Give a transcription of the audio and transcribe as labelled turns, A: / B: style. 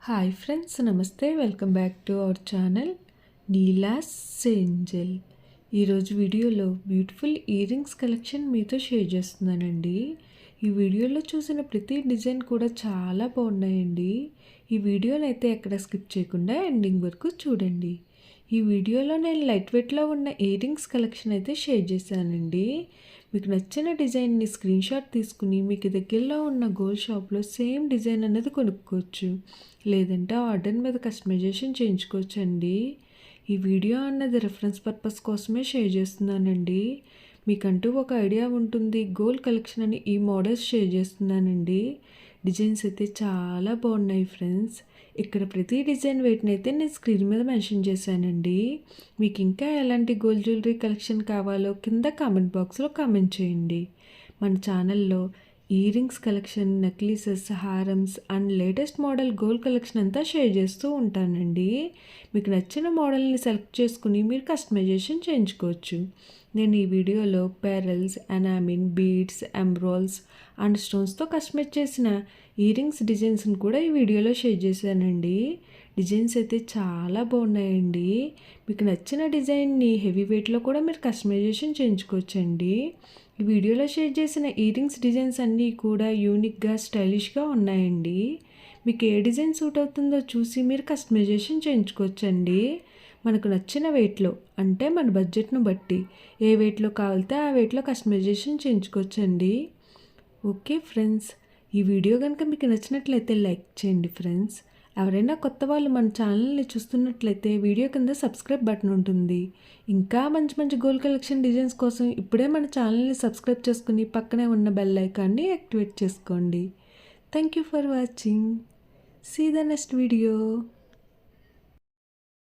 A: Hi friends, నమస్తే. Welcome back to our channel Neela's Angel. ఈరోజు వీడియోలో బ్యూటిఫుల్ ఇయర్ రింగ్స్ కలెక్షన్ మీతో షేర్ చేస్తున్నానండి. ఈ వీడియోలో చూసిన ప్రతి డిజైన్ కూడా చాలా బాగున్నాయండి. ఈ వీడియోని అయితే ఎక్కడ స్కిప్ చేయకుండా ఎండింగ్ వరకు చూడండి. ఈ వీడియోలో నేను లైట్ వెయిట్లో ఉన్న ఇయర్ రింగ్స్ కలెక్షన్ అయితే షేర్ చేశానండి. మీకు నచ్చిన డిజైన్ని స్క్రీన్ షాట్ తీసుకుని మీకు దగ్గరలో ఉన్న గోల్డ్ షాప్లో సేమ్ డిజైన్ అనేది కొనుక్కోవచ్చు, లేదంటే ఆర్డర్ మీద కస్టమైజేషన్ చేయించుకోవచ్చు అండి. ఈ వీడియో అన్నది రెఫరెన్స్ పర్పస్ కోసమే షేర్ చేస్తున్నానండి. మీకంటూ ఒక ఐడియా ఉంటుంది గోల్డ్ కలెక్షన్ అని ఈ మోడల్స్ షేర్ చేస్తున్నానండి. డిజైన్స్ అయితే చాలా బాగున్నాయి ఫ్రెండ్స్. ఇక్కడ ప్రతి డిజైన్ వెయిట్ని అయితే నేను స్క్రీన్ మీద మెన్షన్ చేశానండి. మీకు ఇంకా ఎలాంటి గోల్డ్ జ్యువెలరీ కలెక్షన్ కావాలో కింద కామెంట్ బాక్స్లో కామెంట్ చేయండి. మన ఛానల్లో ఇయర్ రింగ్స్ కలెక్షన్, నెక్లెసెస్, హారమ్స్ and latest model gold collection అంతా షేర్ చేస్తూ ఉంటానండి. మీకు నచ్చిన మోడల్ని సెలెక్ట్ చేసుకుని మీరు కస్టమైజేషన్ చేయించుకోవచ్చు. నేను ఈ వీడియోలో పెరల్స్, ఎనామిన్, బీడ్స్, ఎంబ్రాయిల్స్ అండ్ స్టోన్స్తో కస్టమైజ్ చేసిన ఇయర్ రింగ్స్ డిజైన్స్ని కూడా ఈ వీడియోలో షేర్ చేశానండి. డిజైన్స్ అయితే చాలా బాగున్నాయండి. మీకు నచ్చిన డిజైన్ని హెవీ వెయిట్లో కూడా మీరు కస్టమైజేషన్ చేయించుకోవచ్చండి. ఈ వీడియోలో షేర్ చేసిన ఇయర్ రింగ్స్ డిజైన్స్ అన్నీ కూడా యూనిక్గా, స్టైలిష్గా ఉన్నాయండి. మీకు ఏ డిజైన్ సూట్ అవుతుందో చూసి మీరు కస్టమైజేషన్ చేయించుకోవచ్చండి. మనకు నచ్చిన వెయిట్లో, అంటే మన బడ్జెట్ను బట్టి ఏ వెయిట్లో కావాలితే ఆ వెయిట్లో కస్టమైజేషన్ చేయించుకోవచ్చండి. ఓకే ఫ్రెండ్స్, ఈ వీడియో కనుక మీకు నచ్చినట్లయితే లైక్ చేయండి ఫ్రెండ్స్. ఎవరైనా కొత్త వాళ్ళు మన ఛానల్ని చూస్తున్నట్లయితే వీడియో కింద సబ్స్క్రైబ్ బటన్ ఉంటుంది. ఇంకా మంచి మంచి గోల్డ్ కలెక్షన్ డిజైన్స్ కోసం ఇప్పుడే మన ఛానల్ని సబ్స్క్రైబ్ చేసుకుని పక్కనే ఉన్న బెల్ ఐకాన్ని యాక్టివేట్ చేసుకోండి. Thank you for watching. See the next video.